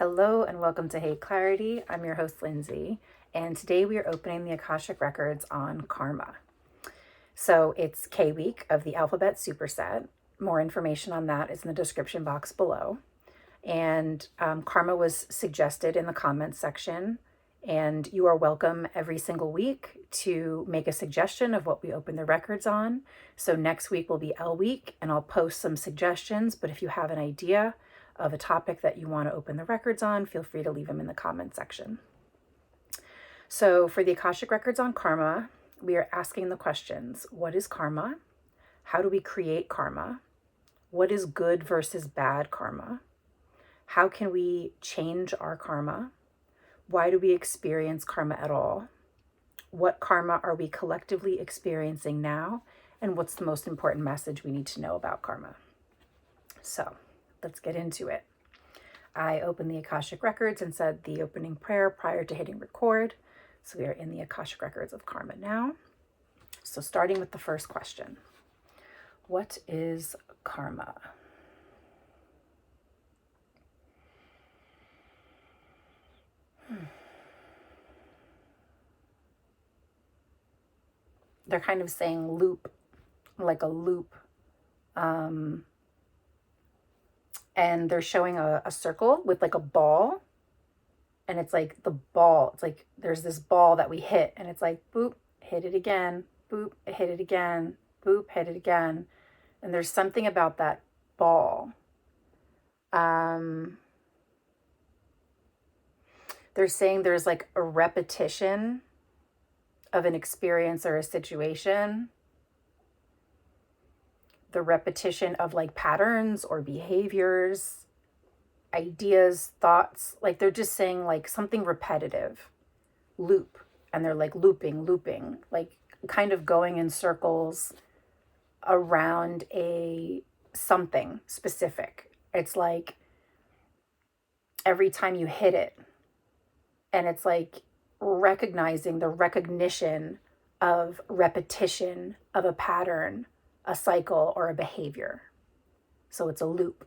Hello and welcome to Hey Clarity. I'm your host, Lindsay, and today we are opening the Akashic Records on karma. So it's K week of the alphabet superset. More information on that is in the description box below. And karma was suggested in the comments section, and you are welcome every single week to make a suggestion of what we open the records on. So next week will be L week, and I'll post some suggestions, but if you have an idea of a topic that you want to open the records on, feel free to leave them in the comment section. So for the Akashic Records on karma, we are asking the questions: what is karma? How do we create karma? What is good versus bad karma? How can we change our karma? Why do we experience karma at all? What karma are we collectively experiencing now? And what's the most important message we need to know about karma? So let's get into it. I opened the Akashic Records and said the opening prayer prior to hitting record. So we are in the Akashic Records of karma now. So starting with the first question: what is karma? They're kind of saying loop, like a loop. And they're showing a circle with like a ball, and it's like the ball, it's like there's this ball that we hit, and it's like boop, hit it again, boop, hit it again, boop, hit it again. And there's something about that ball. They're saying there's like a repetition of an experience or a situation, the repetition of like patterns or behaviors, ideas, thoughts. Like they're just saying like something repetitive, loop. And they're like looping, like kind of going in circles around a something specific. It's like every time you hit it, and it's like recognizing the recognition of repetition of a pattern, a cycle, or a behavior. So it's a loop.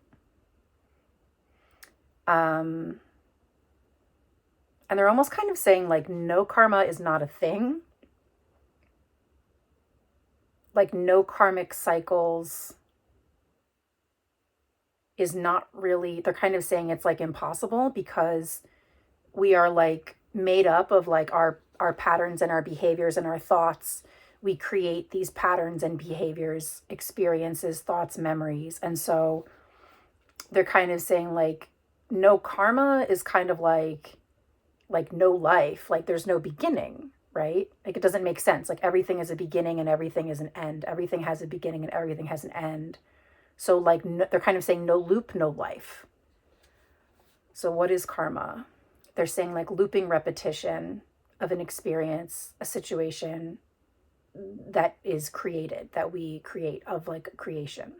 And they're almost kind of saying like no karma is not a thing. Like no karmic cycles is not really, they're kind of saying it's like impossible, because we are like made up of like our patterns and our behaviors and our thoughts. We create these patterns and behaviors, experiences, thoughts, memories. And so they're kind of saying like no karma is kind of like no life, like there's no beginning, right? Like it doesn't make sense. Like everything is a beginning and everything is an end. Everything has a beginning and everything has an end. So like no, they're kind of saying no loop, no life. So what is karma? They're saying like looping repetition of an experience, a situation that is created, that we create, of like creation.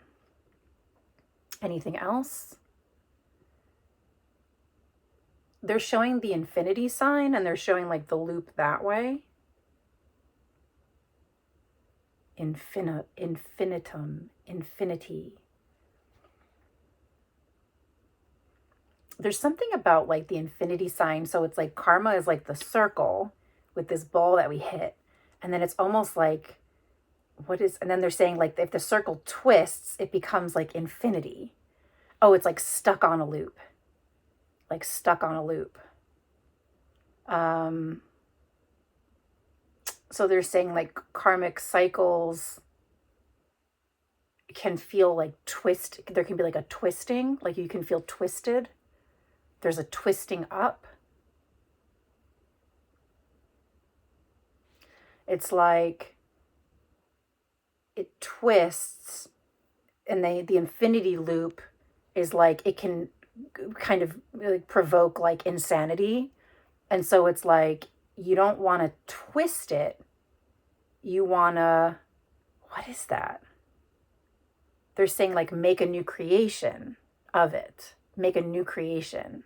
Anything else? They're showing the infinity sign, and they're showing like the loop that way. Infinitum, infinity. There's something about like the infinity sign. So it's like karma is like the circle with this ball that we hit. And then it's almost like, and then they're saying like if the circle twists, it becomes like infinity. Oh, it's like stuck on a loop. Like stuck on a loop. So they're saying like karmic cycles can feel like twist. There can be like a twisting, like you can feel twisted. There's a twisting up. It's like it twists, and the infinity loop is like it can kind of like provoke like insanity. And so it's like you don't want to twist it. You want to, what is that? They're saying like make a new creation of it. Make a new creation.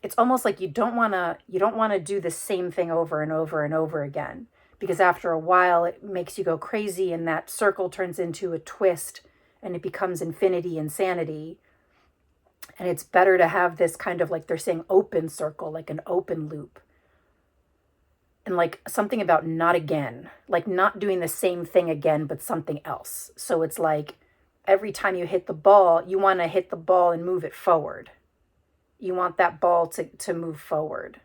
It's almost like you don't want to do the same thing over and over and over again, because after a while it makes you go crazy, and that circle turns into a twist and it becomes infinity, insanity. And it's better to have this kind of like, they're saying open circle, like an open loop. And like something about not again, like not doing the same thing again, but something else. So it's like every time you hit the ball, you want to hit the ball and move it forward. You want that ball to move forward.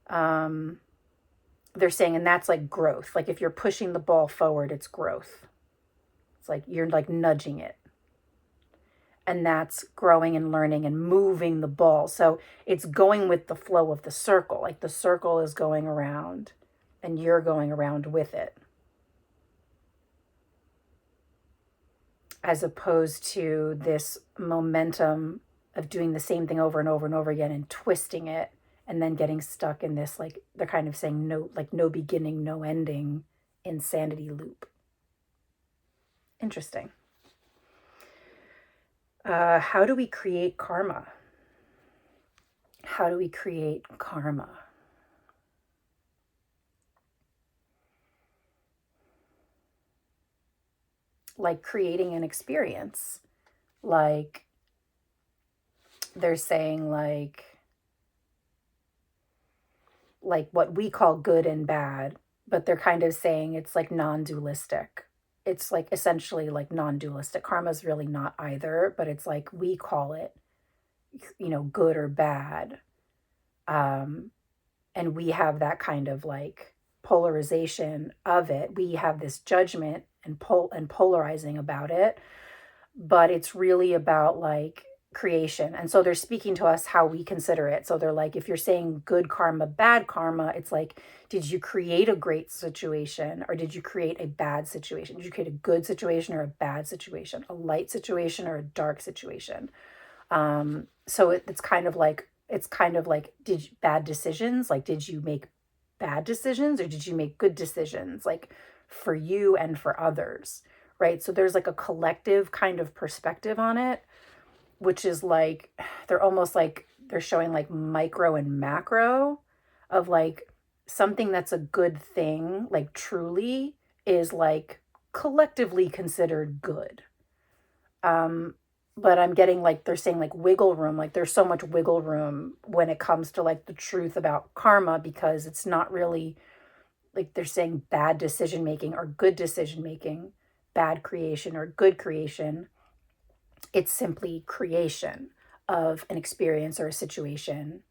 They're saying, and that's like growth. Like if you're pushing the ball forward, it's growth. It's like you're like nudging it. And that's growing and learning and moving the ball. So it's going with the flow of the circle. Like the circle is going around and you're going around with it. As opposed to this momentum of doing the same thing over and over and over again and twisting it and then getting stuck in this, like they're kind of saying no, like no beginning, no ending insanity loop. Interesting. How do we create karma? How do we create karma? Like creating an experience. Like they're saying like what we call good and bad, but they're kind of saying it's like non-dualistic. It's like essentially like non-dualistic. Karma is really not either, but it's like we call it, good or bad. And we have that kind of like polarization of it. We have this judgment and polarizing about it, but it's really about like creation. And so they're speaking to us how we consider it. So they're like, if you're saying good karma, bad karma, it's like, did you create a great situation or did you create a bad situation? Did you create a good situation or a bad situation, a light situation or a dark situation? So it's kind of like, bad decisions? Like, did you make bad decisions or did you make good decisions? Like for you and for others, right? So there's like a collective kind of perspective on it, which is like they're almost like they're showing like micro and macro of like something that's a good thing, like truly is like collectively considered good. But I'm getting like they're saying like wiggle room, like there's so much wiggle room when it comes to like the truth about karma, because it's not really like they're saying bad decision making or good decision making, bad creation or good creation. It's simply creation of an experience or a situation,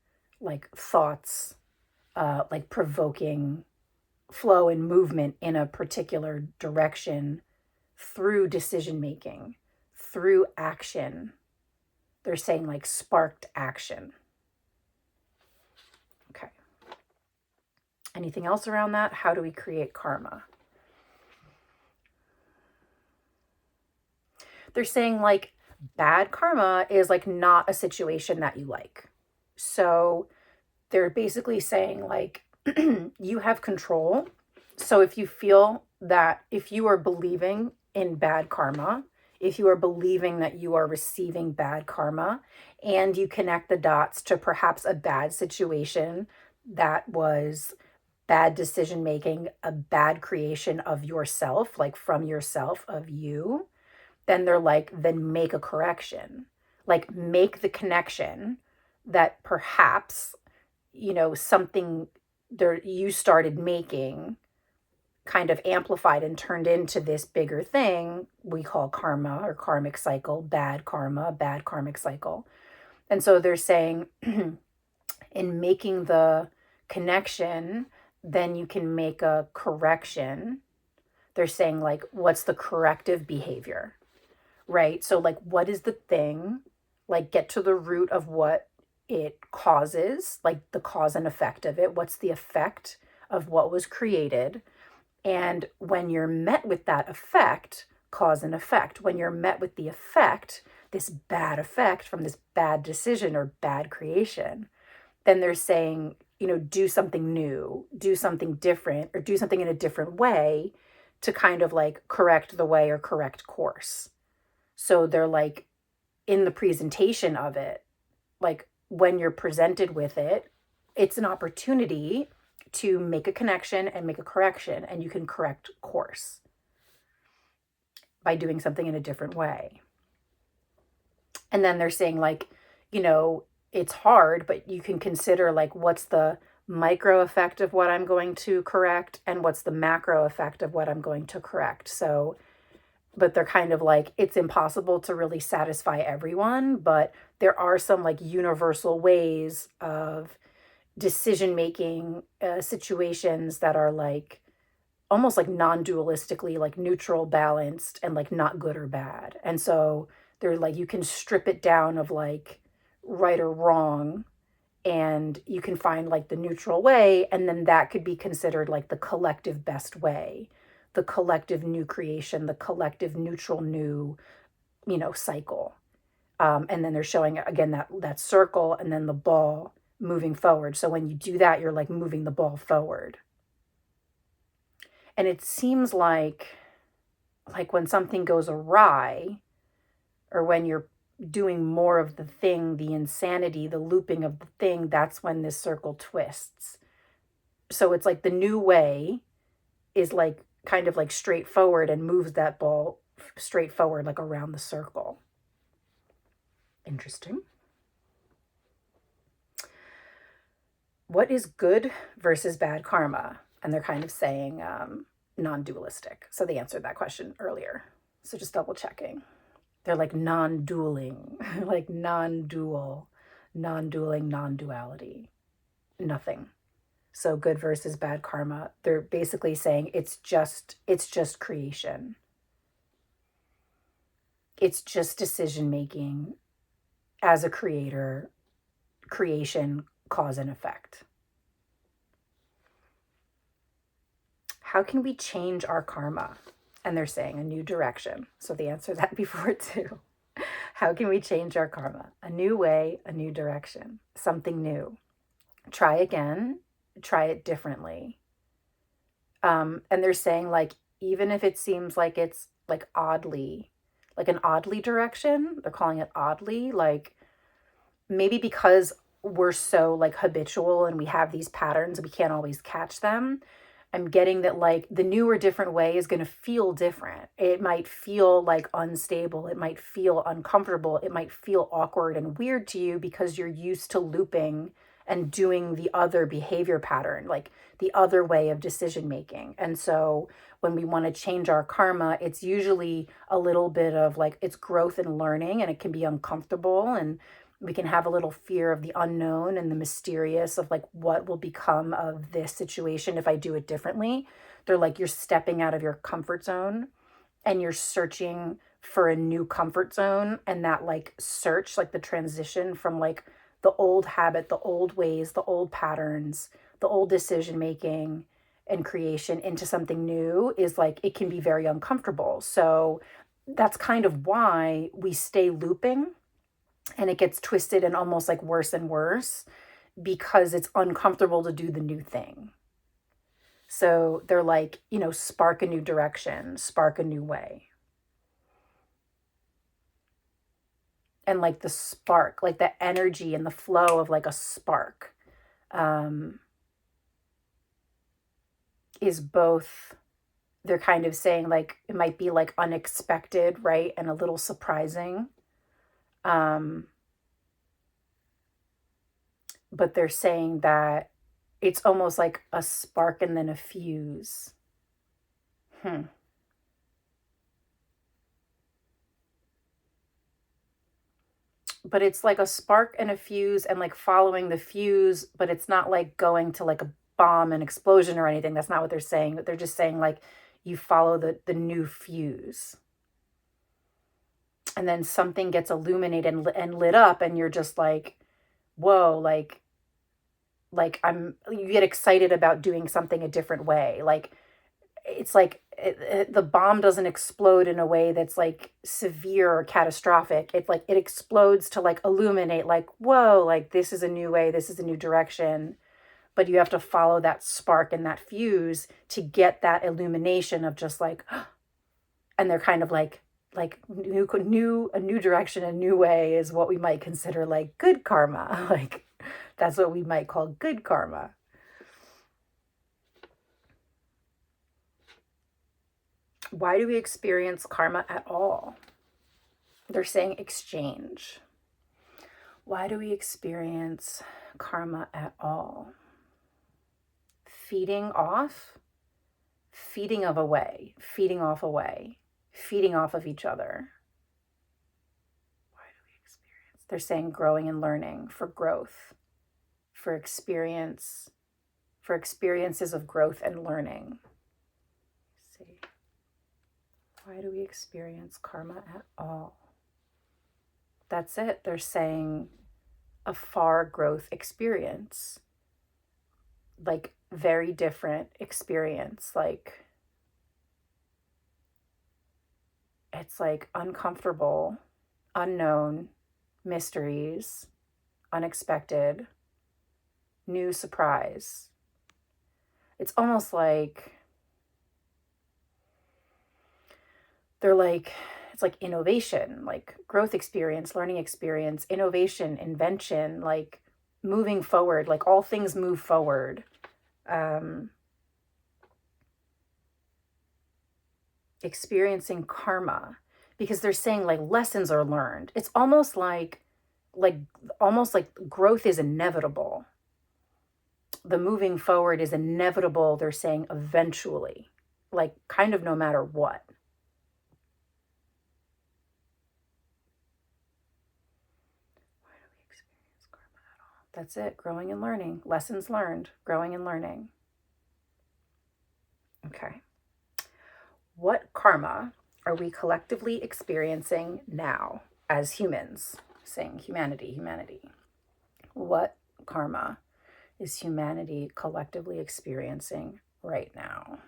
like thoughts, like provoking flow and movement in a particular direction through decision making, through action. They're saying like sparked action. Okay. Anything else around that? How do we create karma? They're saying like bad karma is like not a situation that you like. So they're basically saying like you have control. So if you feel that if you are believing in bad karma, if you are believing that you are receiving bad karma and you connect the dots to perhaps a bad situation that was bad decision making, a bad creation of yourself, like from yourself, of you, then they're like, then make a correction. Like make the connection that perhaps, something there you started making kind of amplified and turned into this bigger thing we call karma or karmic cycle, bad karma, bad karmic cycle. And so they're saying in making the connection, then you can make a correction. They're saying like, what's the corrective behavior? Right? So like, what is the thing? Like get to the root of what it causes, like the cause and effect of it. What's the effect of what was created? And when you're met with that effect, cause and effect, when you're met with the effect, this bad effect from this bad decision or bad creation, then they're saying, do something new, do something different, or do something in a different way to kind of like correct the way or correct course. So they're like in the presentation of it, like when you're presented with it, it's an opportunity to make a connection and make a correction, and you can correct course by doing something in a different way. And then they're saying like, it's hard, but you can consider like what's the micro effect of what I'm going to correct and what's the macro effect of what I'm going to correct. So, but they're kind of like, it's impossible to really satisfy everyone, but there are some like universal ways of decision making situations that are like almost like non-dualistically like neutral, balanced, and like not good or bad. And so they're like, you can strip it down of like right or wrong, and you can find like the neutral way, and then that could be considered like the collective best way, the collective new creation, the collective neutral new cycle. And then they're showing again that circle and then the ball moving forward. So when you do that, you're like moving the ball forward. And it seems like when something goes awry, or when you're doing more of the thing, the insanity, the looping of the thing, that's when this circle twists. So it's like the new way is like kind of like straightforward and moves that ball straightforward, like around the circle. Interesting. What is good versus bad karma? And they're kind of saying non-dualistic. So they answered that question earlier. So just double checking. They're like non-dueling, like non-dual, non-dueling, non-duality, nothing. So good versus bad karma. They're basically saying it's just creation. It's just decision making as a creator, creation, cause and effect. How can we change our karma? And they're saying a new direction. So they answered that before too. How can we change our karma? A new way, a new direction, something new. Try again, try it differently. And they're saying like, even if it seems like it's like oddly, like an oddly direction, they're calling it oddly, like maybe because we're so like habitual and we have these patterns, we can't always catch them. I'm getting that like the new or different way is going to feel different. It might feel like unstable. It might feel uncomfortable. It might feel awkward and weird to you because you're used to looping and doing the other behavior pattern, like the other way of decision making. And so when we want to change our karma, it's usually a little bit of like it's growth and learning, and it can be uncomfortable, and we can have a little fear of the unknown and the mysterious of like what will become of this situation if I do it differently. They're like, you're stepping out of your comfort zone and you're searching for a new comfort zone. And that like search, like the transition from like the old habit, the old ways, the old patterns, the old decision making and creation into something new is like, it can be very uncomfortable. So that's kind of why we stay looping, and it gets twisted and almost like worse and worse because it's uncomfortable to do the new thing. So they're like, spark a new direction, spark a new way. And like the spark, like the energy and the flow of like a spark is both, they're kind of saying like it might be like unexpected, right? And a little surprising. But they're saying that it's almost like a spark and then a fuse. But it's like a spark and a fuse and like following the fuse, but it's not like going to like a bomb and explosion or anything. That's not what they're saying. But they're just saying like you follow the new fuse. And then something gets illuminated and lit up, and you're just like, whoa, like you get excited about doing something a different way. Like it's like the bomb doesn't explode in a way that's like severe or catastrophic. It's like it explodes to like illuminate, like, whoa, like this is a new way, this is a new direction. But you have to follow that spark and that fuse to get that illumination of just like, and they're kind of like a new direction, a new way is what we might consider like good karma. Like that's what we might call good karma. Why do we experience karma at all? They're saying exchange. Why do we experience karma at all? Feeding off away, feeding off away, feeding off of each other. Why do we experience? They're saying growing and learning, for growth, for experience, for experiences of growth and learning. Let's see. Why do we experience karma at all? That's it. They're saying a far growth experience, like very different experience, like it's like uncomfortable, unknown, mysteries, unexpected, new surprise. It's almost like they're like, it's like innovation, like growth experience, learning experience, innovation, invention, like moving forward, like all things move forward. Experiencing karma, because they're saying like lessons are learned. It's almost like growth is inevitable. The moving forward is inevitable, they're saying eventually, like kind of no matter what. Why do we experience karma at all? That's it, growing and learning, lessons learned, growing and learning. Okay. What karma are we collectively experiencing now as humans? Saying humanity, humanity. What karma is humanity collectively experiencing right now?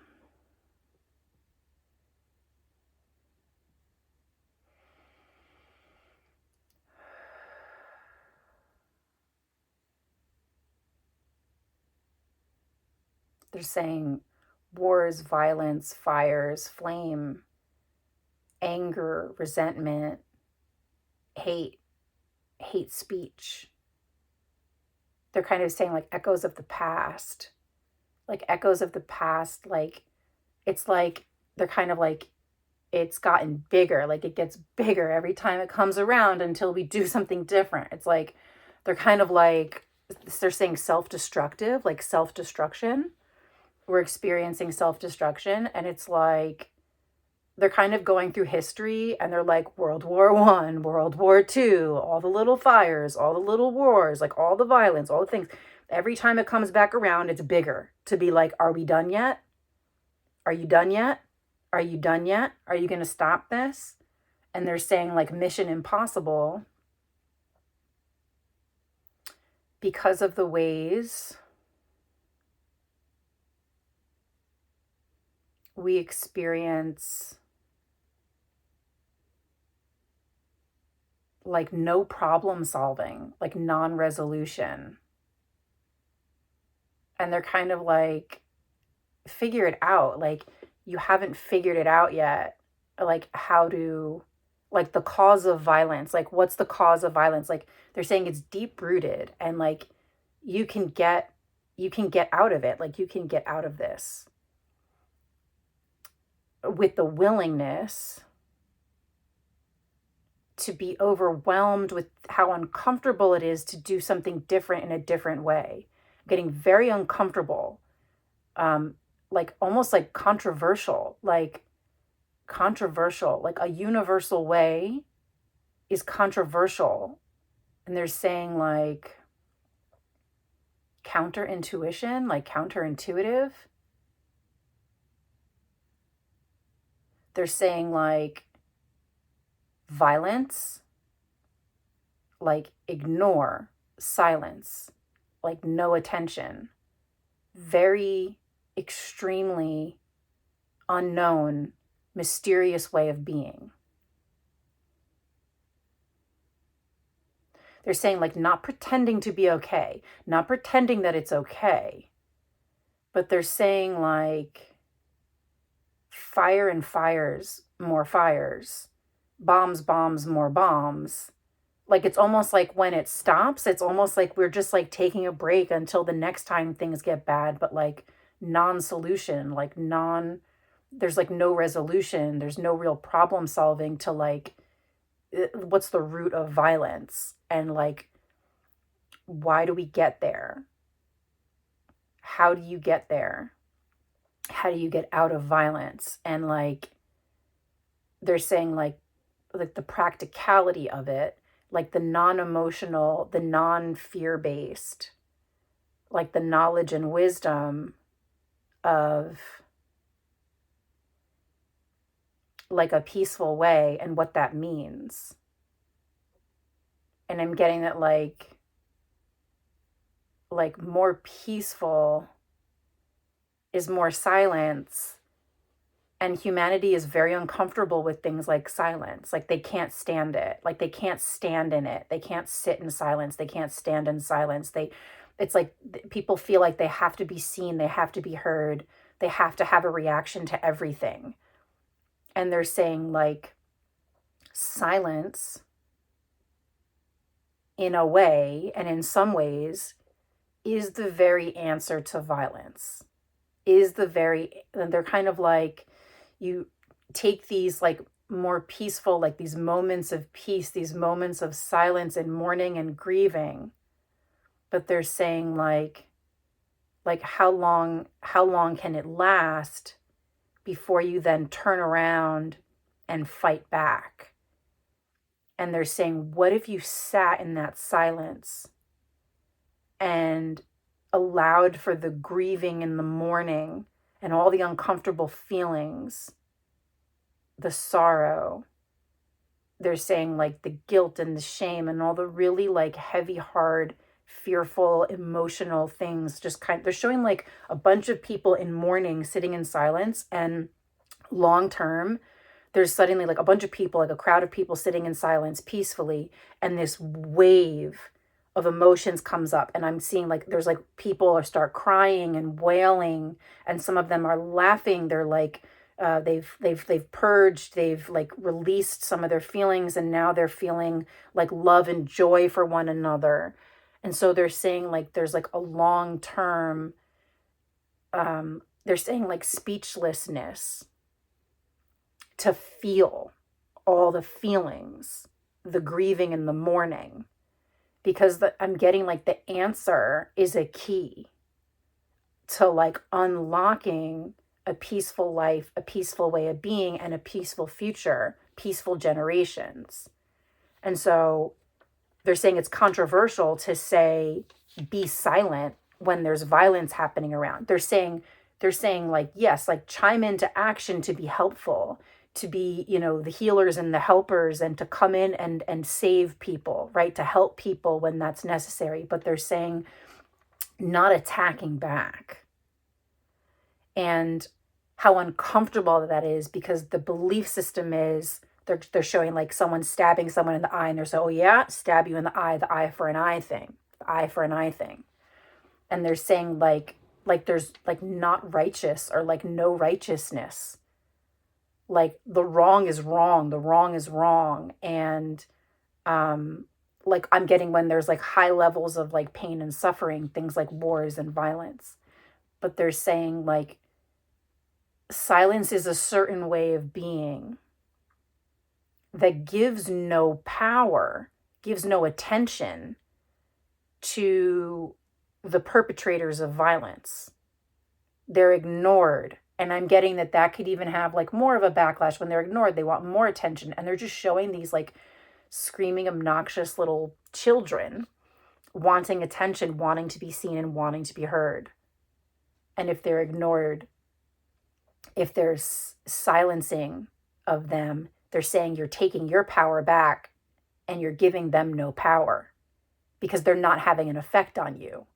They're saying wars, violence, fires, flame, anger, resentment, hate speech. They're kind of saying like echoes of the past. Like echoes of the past, like it's like they're kind of like it's gotten bigger, like it gets bigger every time it comes around until we do something different. It's like they're kind of like they're saying self-destructive, like self-destruction. We're experiencing self-destruction, and it's like they're kind of going through history and they're like World War One, World War Two, all the little fires, all the little wars, like all the violence, all the things. Every time it comes back around, it's bigger to be like, are we done yet? Are you done yet? Are you done yet? Are you going to stop this? And they're saying like mission impossible because of the ways we experience like no problem solving, like non-resolution. And they're kind of like, figure it out. Like you haven't figured it out yet. Like how to, like the cause of violence, like what's the cause of violence? Like they're saying it's deep rooted, and like you can get out of it. Like you can get out of this with the willingness to be overwhelmed with how uncomfortable it is to do something different in a different way. Getting very uncomfortable, like almost like controversial, like a universal way is controversial. And they're saying like counterintuition, like counterintuitive. They're saying like violence, like ignore, silence, like no attention. Very extremely unknown, mysterious way of being. They're saying like not pretending to be okay, not pretending that it's okay, but they're saying like fire and fires, more fires, bombs, bombs, more bombs. Like it's almost like when it stops, it's almost like we're just like taking a break until the next time things get bad, but like non-solution, like there's like no resolution, there's no real problem solving to like what's the root of violence, and like why do we get there? How do you get there? How do you get out of violence? And like they're saying like the practicality of it, like the non-emotional, the non-fear based, like the knowledge and wisdom of like a peaceful way and what that means. And I'm getting that like more peaceful is more silence, and humanity is very uncomfortable with things like silence. Like they can't stand it, like they can't stand in it, they can't sit in silence, they can't stand in silence. It's like people feel like they have to be seen, they have to be heard, they have to have a reaction to everything. And they're saying like silence in a way, and in some ways, is the very answer to violence. And they're kind of like, you take these like more peaceful, like these moments of peace, these moments of silence and mourning and grieving, but they're saying like how long can it last before you then turn around and fight back? And they're saying, what if you sat in that silence and allowed for the grieving and the mourning and all the uncomfortable feelings, the sorrow? They're saying like the guilt and the shame and all the really like heavy, hard, fearful, emotional things. They're showing like a bunch of people in mourning sitting in silence, and long term there's suddenly like a bunch of people, like a crowd of people sitting in silence peacefully, and this wave of emotions comes up, and I'm seeing like there's like people are start crying and wailing, and some of them are laughing. They're like they've purged, they've like released some of their feelings, and now they're feeling like love and joy for one another. And so they're saying like there's like a long term they're saying like speechlessness to feel all the feelings, the grieving and the mourning, because I'm getting like the answer is a key to like unlocking a peaceful life, a peaceful way of being, and a peaceful future, peaceful generations. And so they're saying it's controversial to say be silent when there's violence happening around. They're saying like, yes, like chime into action to be helpful, to be, the healers and the helpers, and to come in and save people, right? To help people when that's necessary. But they're saying not attacking back. And how uncomfortable that is, because the belief system is they're showing like someone stabbing someone in the eye, and they're saying, oh yeah, stab you in the eye for an eye thing, the eye for an eye thing. And they're saying like there's like not righteous or like no righteousness. Like the wrong is wrong, the wrong is wrong. And like I'm getting when there's like high levels of like pain and suffering, things like wars and violence. But they're saying like silence is a certain way of being that gives no power, gives no attention to the perpetrators of violence. They're ignored. And I'm getting that could even have like more of a backlash. When they're ignored, they want more attention. And they're just showing these like screaming, obnoxious little children wanting attention, wanting to be seen, and wanting to be heard. And if they're ignored, if there's silencing of them, they're saying you're taking your power back and you're giving them no power because they're not having an effect on you.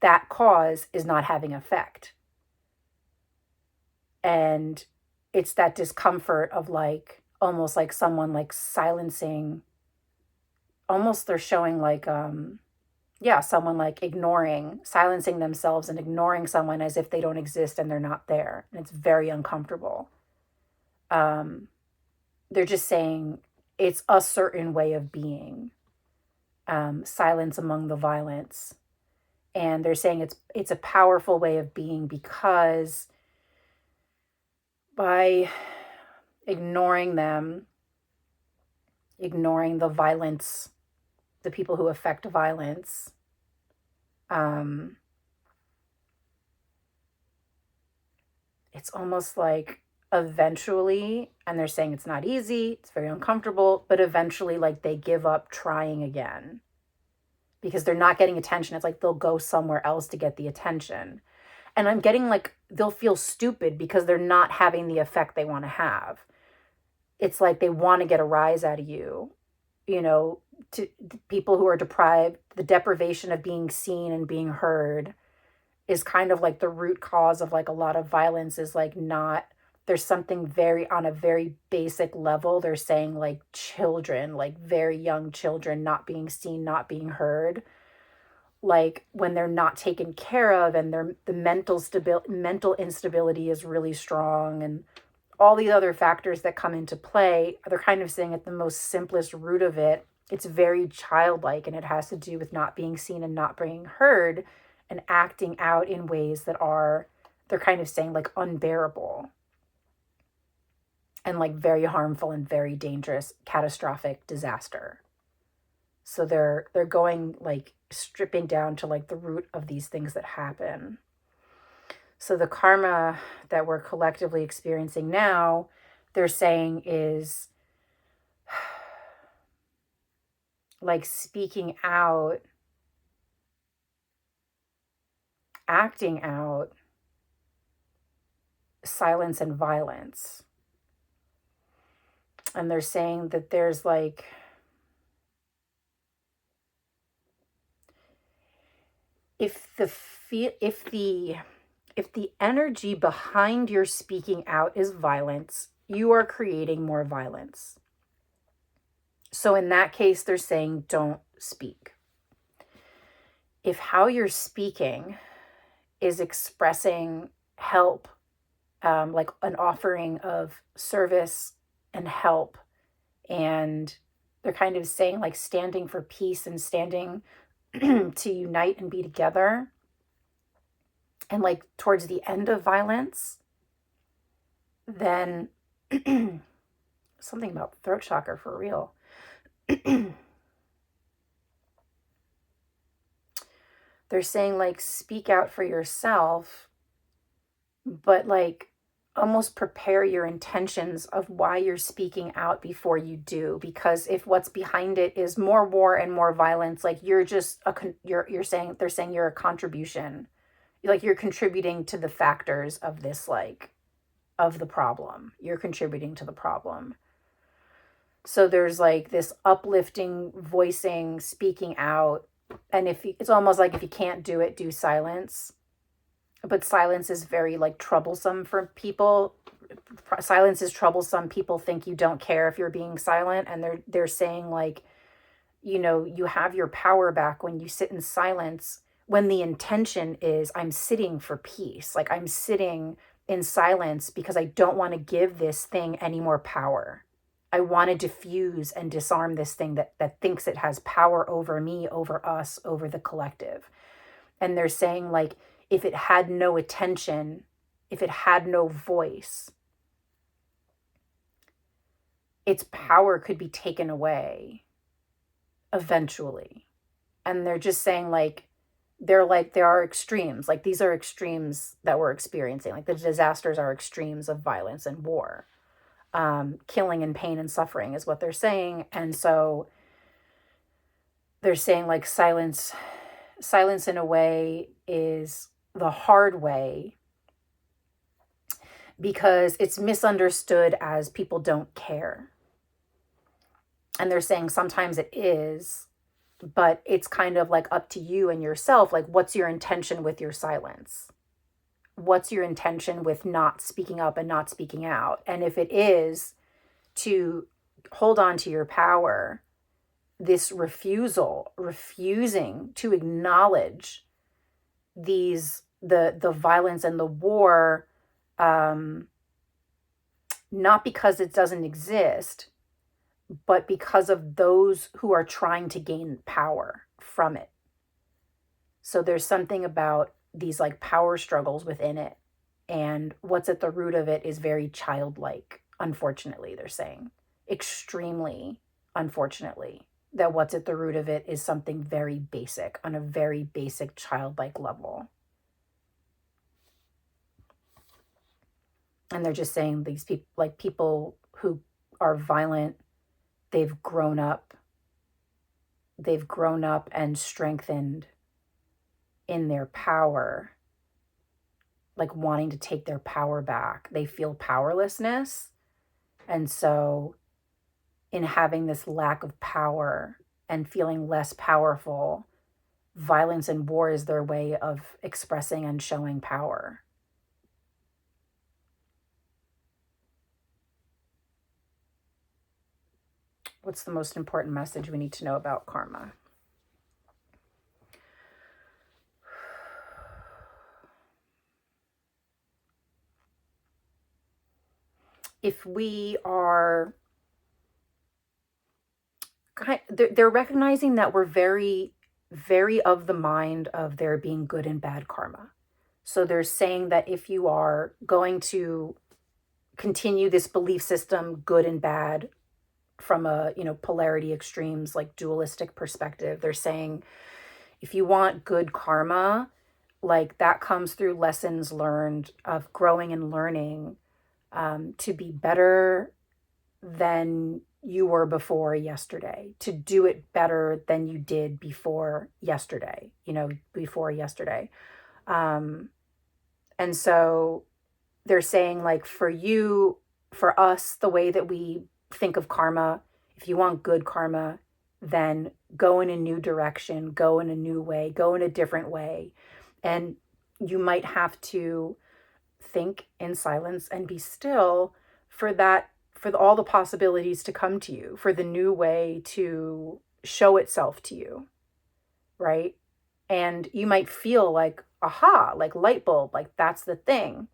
That cause is not having effect. And it's that discomfort of like almost like someone like silencing, almost they're showing like someone like silencing themselves and ignoring someone as if they don't exist and they're not there. And it's very uncomfortable. They're just saying it's a certain way of being, silence among the violence. And they're saying it's a powerful way of being because by ignoring them, ignoring the violence, the people who affect violence, It's almost like eventually, and they're saying it's not easy, it's very uncomfortable, but eventually, like, they give up trying again because they're not getting attention. It's like they'll go somewhere else to get the attention. And I'm getting like they'll feel stupid because they're not having the effect they want to have. It's like they want to get a rise out of you, you know, to people who are deprived, the deprivation of being seen and being heard is kind of like the root cause of like a lot of violence is like not there's something very on a very basic level. They're saying like children, like very young children not being seen, not being heard, like when they're not taken care of and their the mental instability is really strong and all these other factors that come into play. They're kind of saying at the most simplest root of it, it's very childlike and it has to do with not being seen and not being heard and acting out in ways that are, they're kind of saying like unbearable and like very harmful and very dangerous, catastrophic disaster. So they're going like stripping down to like the root of these things that happen. So the karma that we're collectively experiencing now, they're saying is like speaking out, acting out silence and violence. And they're saying that there's like if the energy behind your speaking out is violence, you are creating more violence. So in that case, they're saying don't speak. If how you're speaking is expressing help, like an offering of service and help, and they're kind of saying like standing for peace and standing to unite and be together, and like towards the end of violence, then something about throat chakra for real. They're saying like speak out for yourself, but like almost prepare your intentions of why you're speaking out before you do, because if what's behind it is more war and more violence, like you're just you're saying, they're saying you're a contribution, like you're contributing to the factors of this, like of the problem, you're contributing to the problem. So there's like this uplifting, voicing, speaking out. And if you, it's almost like if you can't do it, do silence. But silence is very like troublesome for people. Silence is troublesome. People think you don't care if you're being silent, and they're saying like, you know, you have your power back when you sit in silence, when the intention is I'm sitting for peace. Like I'm sitting in silence because I don't want to give this thing any more power. I want to diffuse and disarm this thing that thinks it has power over me, over us, over the collective. And they're saying like, if it had no attention, if it had no voice, its power could be taken away eventually. And they're just saying like, there are extremes. Like these are extremes that we're experiencing. Like the disasters are extremes of violence and war. Killing and pain and suffering is what they're saying. And so they're saying like silence in a way is the hard way because it's misunderstood as people don't care. And they're saying sometimes it is, but it's kind of like up to you and yourself. Like, what's your intention with your silence? What's your intention with not speaking up and not speaking out? And if it is to hold on to your power, this refusing to acknowledge these, the violence and the war, not because it doesn't exist, but because of those who are trying to gain power from it. So there's something about these like power struggles within it. And what's at the root of it is very childlike, unfortunately, they're saying. Extremely, unfortunately. that what's at the root of it is something very basic, on a very basic childlike level. And they're just saying these people, like people who are violent, they've grown up and strengthened in their power, like wanting to take their power back. They feel powerlessness. And so in having this lack of power and feeling less powerful, violence and war is their way of expressing and showing power. What's the most important message we need to know about karma? If we are, they're recognizing that we're very, very of the mind of there being good and bad karma. So they're saying that if you are going to continue this belief system, good and bad, from a, polarity extremes, like dualistic perspective, they're saying if you want good karma, like that comes through lessons learned of growing and learning, to be better than you were before yesterday, to do it better than you did before yesterday, before yesterday. And so they're saying, like, for us, the way that we think of karma, if you want good karma, then go in a new direction, go in a new way, go in a different way. And you might have to think in silence and be still for all the possibilities to come to you, for the new way to show itself to you, right? And you might feel like, aha, like light bulb, like that's the thing.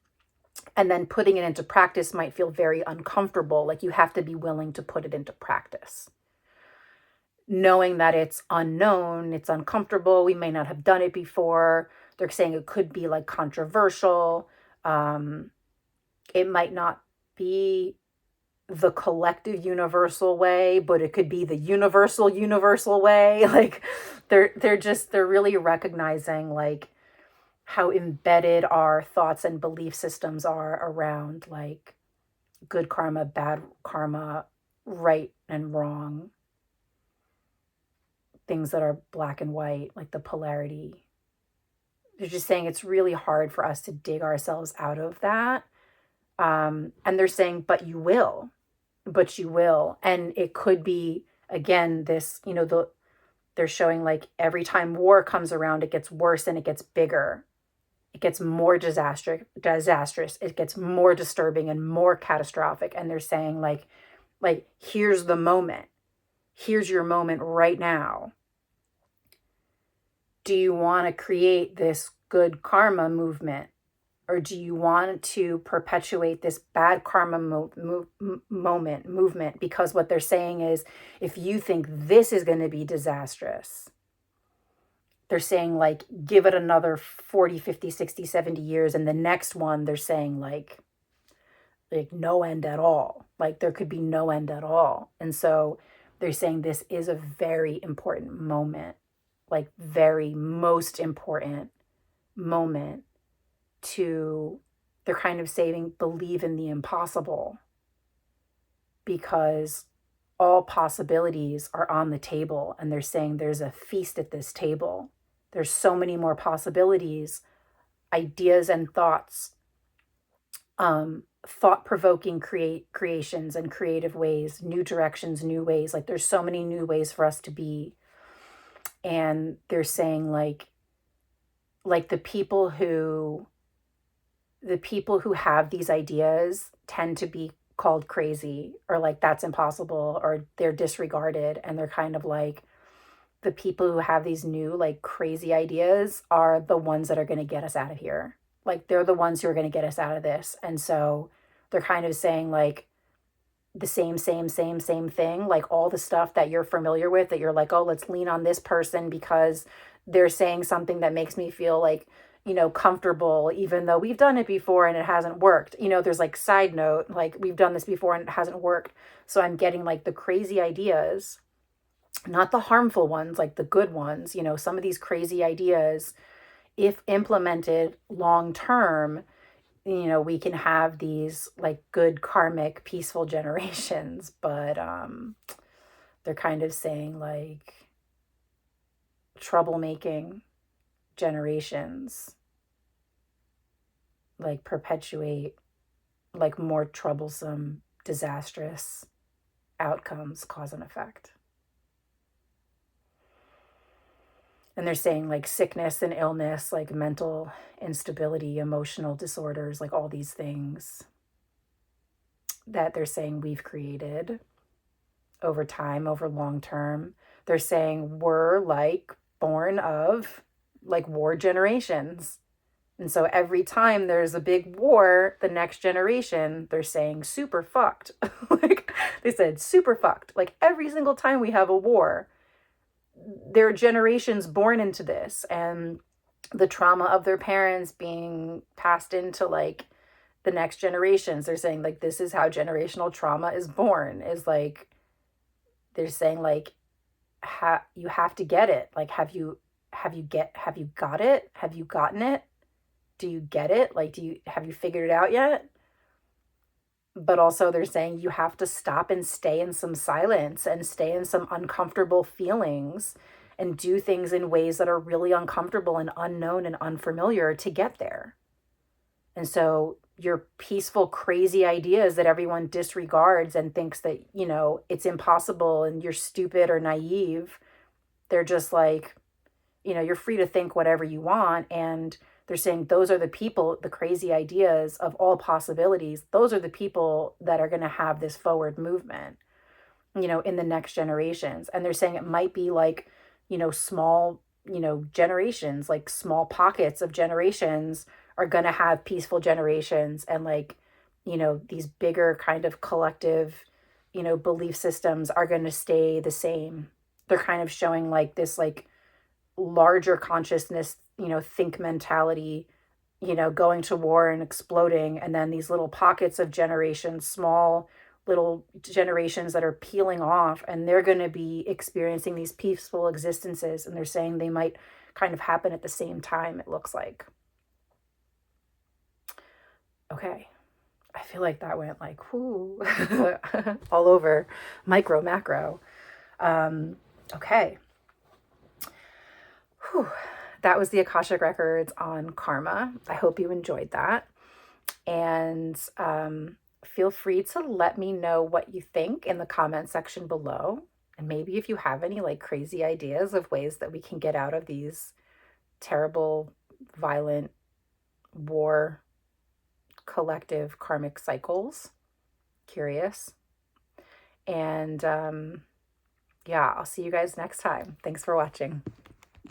And then putting it into practice might feel very uncomfortable. Like you have to be willing to put it into practice. Knowing that it's unknown, it's uncomfortable, we may not have done it before. They're saying it could be like controversial. It might not be the collective universal way, but it could be the universal way. Like they're really recognizing like how embedded our thoughts and belief systems are around like good karma, bad karma, right and wrong, things that are black and white, like the polarity. They're just saying it's really hard for us to dig ourselves out of that. And they're saying, but you will. And it could be, again, this, they're showing like every time war comes around, it gets worse and it gets bigger. It gets more disastrous. It gets more disturbing and more catastrophic. And they're saying like, here's the moment. Here's your moment right now. Do you want to create this good karma movement? Or do you want to perpetuate this bad karma movement? Because what they're saying is, if you think this is going to be disastrous, they're saying like, give it another 40, 50, 60, 70 years. And the next one, they're saying like no end at all. Like there could be no end at all. And so they're saying this is a very important moment, like very most important moment they're kind of saying, believe in the impossible, because all possibilities are on the table. And they're saying there's a feast at this table. There's so many more possibilities, ideas and thoughts, thought-provoking creations and creative ways, new directions, new ways. Like there's so many new ways for us to be. And they're saying like the people who have these ideas tend to be called crazy, or like that's impossible, or they're disregarded. And they're kind of like, the people who have these new like crazy ideas are the ones that are going to get us out of here. Like they're the ones who are going to get us out of this. And so they're kind of saying like the same thing, like all the stuff that you're familiar with, that you're like, oh, let's lean on this person because they're saying something that makes me feel like, comfortable, even though we've done it before and it hasn't worked. There's like side note, like we've done this before and it hasn't worked. So I'm getting like the crazy ideas not the harmful ones, like the good ones. Some of these crazy ideas, if implemented long term, we can have these like good karmic peaceful generations. But they're kind of saying like troublemaking generations like perpetuate like more troublesome, disastrous outcomes, cause and effect. And they're saying like sickness and illness, like mental instability, emotional disorders, like all these things that they're saying we've created over time, over long term. They're saying we're like born of like war generations. And so every time there's a big war, the next generation, they're saying super fucked. Like they said, super fucked. Like every single time we have a war, there are generations born into this, and the trauma of their parents being passed into like the next generations. They're saying like this is how generational trauma is born, is like they're saying like you have to get it. Like have you got it? Have you gotten it? Do you get it? Like have you figured it out yet? But also they're saying you have to stop and stay in some silence and stay in some uncomfortable feelings and do things in ways that are really uncomfortable and unknown and unfamiliar to get there. And so your peaceful, crazy ideas that everyone disregards and thinks that, it's impossible and you're stupid or naive, they're just like, you're free to think whatever you want. And they're saying those are the people, the crazy ideas of all possibilities. Those are the people that are going to have this forward movement, in the next generations. And they're saying it might be like, small, generations, like small pockets of generations are going to have peaceful generations. And like, these bigger kind of collective, belief systems are going to stay the same. They're kind of showing like this, like, larger consciousness, think mentality, going to war and exploding. And then these little pockets of generations, small little generations that are peeling off, and they're going to be experiencing these peaceful existences. And they're saying they might kind of happen at the same time, it looks like. Okay. I feel like that went like, whoo, all over, micro, macro. Okay. Whew. That was the Akashic Records on karma. I hope you enjoyed that. And feel free to let me know what you think in the comment section below. And maybe if you have any like crazy ideas of ways that we can get out of these terrible, violent, war, collective karmic cycles. Curious. And yeah, I'll see you guys next time. Thanks for watching.